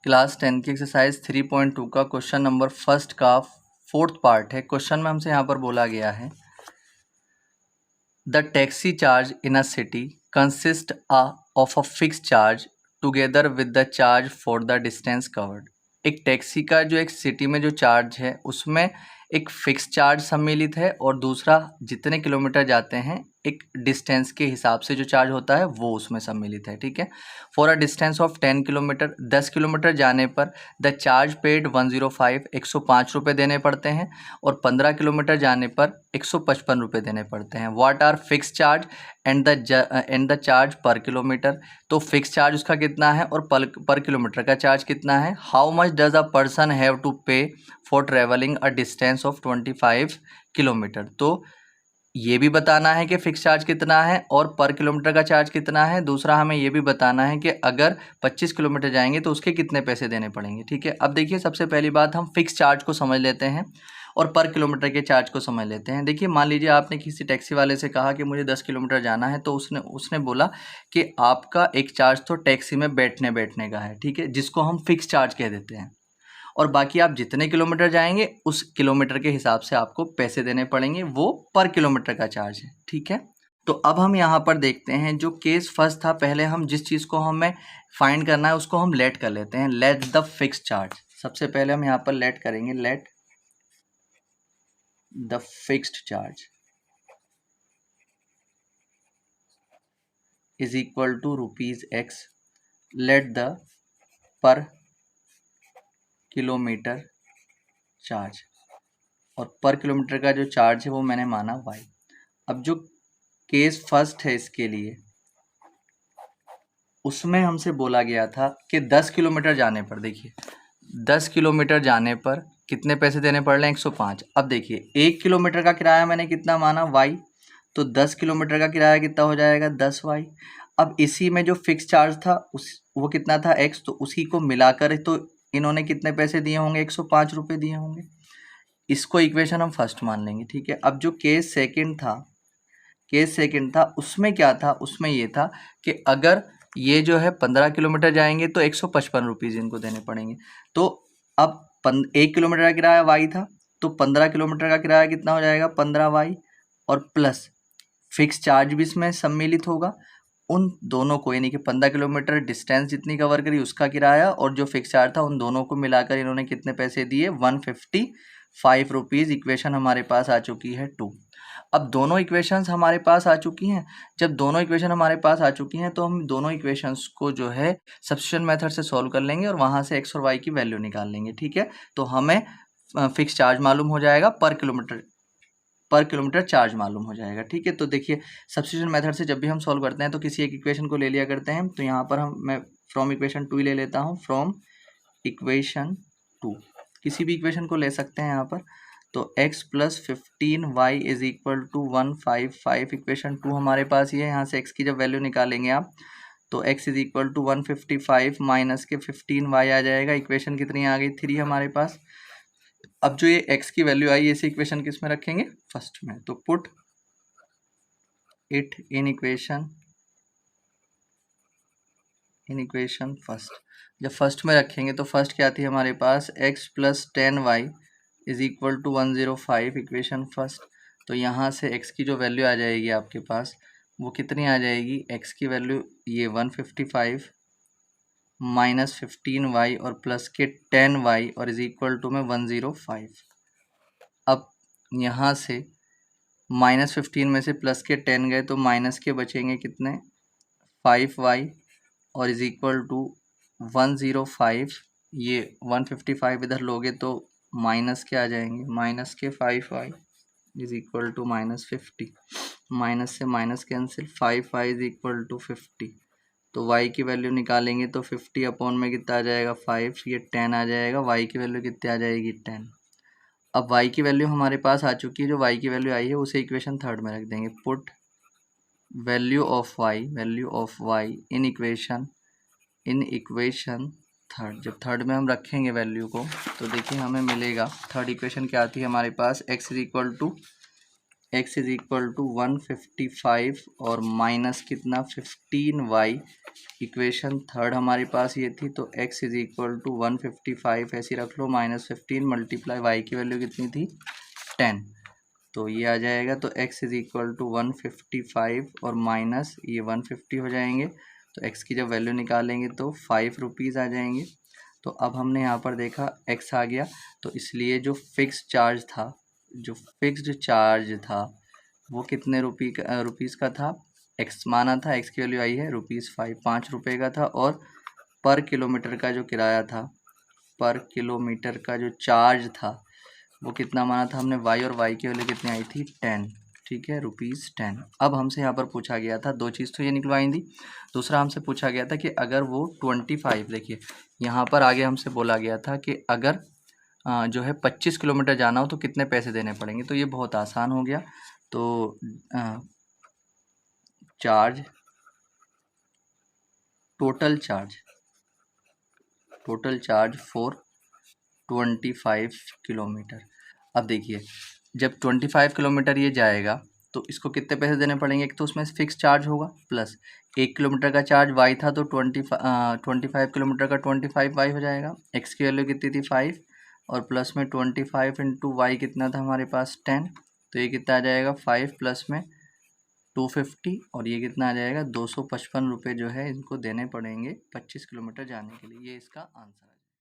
Class 10 की exercise 3.2 का question number first का 4th पार्ट है। क्वेश्चन में हमसे यहाँ पर बोला गया है the taxi charge in a city consist of a fix charge together with the charge for the distance covered. एक टैक्सी का जो एक सिटी में जो चार्ज है उसमें एक फिक्स चार्ज सम्मिलित है और दूसरा जितने किलोमीटर जाते हैं एक डिस्टेंस के हिसाब से जो चार्ज होता है वो उसमें सम्मिलित है। ठीक है। For a distance of 10 kilometre, 10 kilometre जाने पर द चार्ज पेड 105 105 रुपये देने पड़ते हैं और 15 किलोमीटर जाने पर 155 रुपये देने पड़ते हैं। What are fix charge and the charge per kilometre. तो फिक्स चार्ज उसका कितना है और पर किलोमीटर का चार्ज कितना है। How much does a person have to pay for travelling a distance of 25 kilometre. तो ये भी बताना है कि फिक्स चार्ज कितना है और पर किलोमीटर का चार्ज कितना है। दूसरा हमें ये भी बताना है कि अगर 25 किलोमीटर जाएंगे तो उसके कितने पैसे देने पड़ेंगे। ठीक है। अब देखिए सबसे पहली बात हम फिक्स चार्ज को समझ लेते हैं और पर किलोमीटर के चार्ज को समझ लेते हैं। देखिए मान लीजिए आपने किसी टैक्सी वाले से कहा कि मुझे 10 किलोमीटर जाना है, तो उसने बोला कि आपका एक चार्ज तो टैक्सी में बैठने का है। ठीक है, जिसको हम फिक्स चार्ज कह देते हैं, और बाकी आप जितने किलोमीटर जाएंगे उस किलोमीटर के हिसाब से आपको पैसे देने पड़ेंगे, वो पर किलोमीटर का चार्ज है। ठीक है। तो अब हम यहाँ पर देखते हैं जो केस फर्स्ट था, पहले हम जिस चीज़ को हमें फाइंड करना है उसको हम लेट कर लेते हैं। Let the fix charge. सबसे पहले हम यहाँ पर लेट करेंगे, let the fixed charge is equal to ₹X। Let the per kilometre charge, और पर किलोमीटर का जो चार्ज है वो मैंने माना Y। अब जो केस फर्स्ट है इसके लिए, उसमें हमसे बोला गया था कि 10 किलोमीटर जाने पर, देखिए 10 किलोमीटर जाने पर कितने पैसे देने पड़ रहे हैं, 105। अब देखिए 1 किलोमीटर का किराया मैंने कितना माना Y, तो 10 किलोमीटर का किराया कितना हो जाएगा 10Y। अब इसी में जो फिक्स चार्ज था वो कितना था X, तो उसी को मिलाकर तो इन्होंने कितने पैसे दिए होंगे, 105 रुपये दिए होंगे। इसको इक्वेशन हम फर्स्ट मान लेंगे। ठीक है। अब जो केस सेकंड था उसमें क्या था, उसमें ये था कि अगर ये जो है 15 किलोमीटर जाएंगे तो 155 रुपीज़ इनको देने पड़ेंगे। तो अब 1 किलोमीटर का किराया Y था, तो 15 किलोमीटर का किराया कितना हो जाएगा 15Y, और प्लस फिक्स चार्ज भी इसमें सम्मिलित होगा। उन दोनों को, यानी कि 15 किलोमीटर डिस्टेंस जितनी कवर करी उसका किराया और जो फिक्स चार्ज था, उन दोनों को मिलाकर इन्होंने कितने पैसे दिए, 155 रुपीज़। इक्वेशन हमारे पास आ चुकी है 2। अब दोनों इक्वेशंस हमारे पास आ चुकी हैं। जब दोनों इक्वेशन हमारे पास आ चुकी हैं तो हम दोनों इक्वेशंस को जो है सब्स्टिट्यूशन मेथड से सॉल्व कर लेंगे और वहाँ से x और y की वैल्यू निकाल लेंगे। ठीक है। तो हमें फिक्स चार्ज मालूम हो जाएगा, पर किलोमीटर चार्ज मालूम हो जाएगा। ठीक है। तो देखिए सब्स्टिट्यूशन मेथड से जब भी हम सॉल्व करते हैं तो किसी एक इक्वेशन को ले लिया करते हैं। तो यहाँ पर मैं फ्रॉम इक्वेशन 2 ले लेता हूँ, फ्रॉम इक्वेशन 2 किसी भी इक्वेशन को ले सकते हैं यहाँ पर। तो x + 15y is equal to 155। Equation 2 हमारे पास ये है। यहाँ से x की जब वैल्यू निकालेंगे आप, तो x is equal to 155 minus के 15y आ जाएगा। इक्वेशन कितनी आ गई, 3 हमारे पास। अब जो ये x की वैल्यू आई, इसे इक्वेशन किस में रखेंगे, फर्स्ट में। तो put it in equation first. जब फर्स्ट में रखेंगे तो फर्स्ट क्या थी हमारे पास, x + 10y is equal to 105, equation first. तो यहाँ से x की जो वैल्यू आ जाएगी आपके पास वो कितनी आ जाएगी, x की वैल्यू ये 155 माइनस 15y और प्लस के 10y और इज इक्वल टू में 105। अब यहाँ से -15 में से प्लस के 10 गए तो माइनस के बचेंगे कितने, 5y और इज इक्वल टू 105। ये 155 इधर लोगे तो माइनस के आ जाएंगे, माइनस के 5y is equal to -50। Minus से minus cancel, 5y is equal to 50। तो y की वैल्यू निकालेंगे तो 50 अपॉन में कितना आ जाएगा 5, ये 10 आ जाएगा। y की वैल्यू कितनी आ जाएगी 10। अब y की वैल्यू हमारे पास आ चुकी है। जो y की वैल्यू आई है उसे इक्वेशन थर्ड में रख देंगे। Put value of y in equation third. जब थर्ड में हम रखेंगे वैल्यू को तो देखिए हमें मिलेगा, थर्ड इक्वेशन क्या आती है हमारे पास, x is equal to x is equal to 155 और माइनस कितना 15y। इक्वेशन थर्ड हमारे पास ये थी, तो x इज इक्वल टू 155 ऐसी रख लो, माइनस 15 मल्टीप्लाई y की वैल्यू कितनी थी 10, तो ये आ जाएगा। तो x इज इक्वल टू 155 और माइनस ये 150 हो जाएंगे, तो x की जब वैल्यू निकालेंगे तो 5 रुपीज़ आ जाएंगे। तो अब हमने यहाँ पर देखा x आ गया, तो इसलिए जो फिक्स चार्ज था, जो फिक्स्ड चार्ज था वो कितने रुपीज़ का था, x माना था, x की वैल्यू आई है ₹5, 5 रुपये का था। और पर किलोमीटर का जो किराया था, पर किलोमीटर का जो चार्ज था वो कितना माना था हमने y, और y की वैल्यू कितनी आई थी 10, ठीक है, ₹10। अब हमसे यहाँ पर पूछा गया था, दो चीज़ तो ये निकलवाई थी, दूसरा हमसे पूछा गया था कि अगर वो 25, देखिए यहाँ पर आगे हमसे बोला गया था कि अगर जो है 25 किलोमीटर जाना हो तो कितने पैसे देने पड़ेंगे। तो ये बहुत आसान हो गया। तो charge, total charge for 25 kilometre. अब देखिए जब 25 किलोमीटर ये जाएगा तो इसको कितने पैसे देने पड़ेंगे। एक तो उसमें फिक्स चार्ज होगा, प्लस 1 किलोमीटर का चार्ज वाई था, तो 25 किलोमीटर का 25 वाई हो जाएगा। एक्स की वैल्यू कितनी थी 5, और प्लस में 25 इंटू वाई कितना था हमारे पास 10, तो ये कितना आ जाएगा 5 प्लस में 250, और ये कितना आ जाएगा 255 रुपये जो है इनको देने पड़ेंगे 25 किलोमीटर जाने के लिए। ये इसका आंसर है।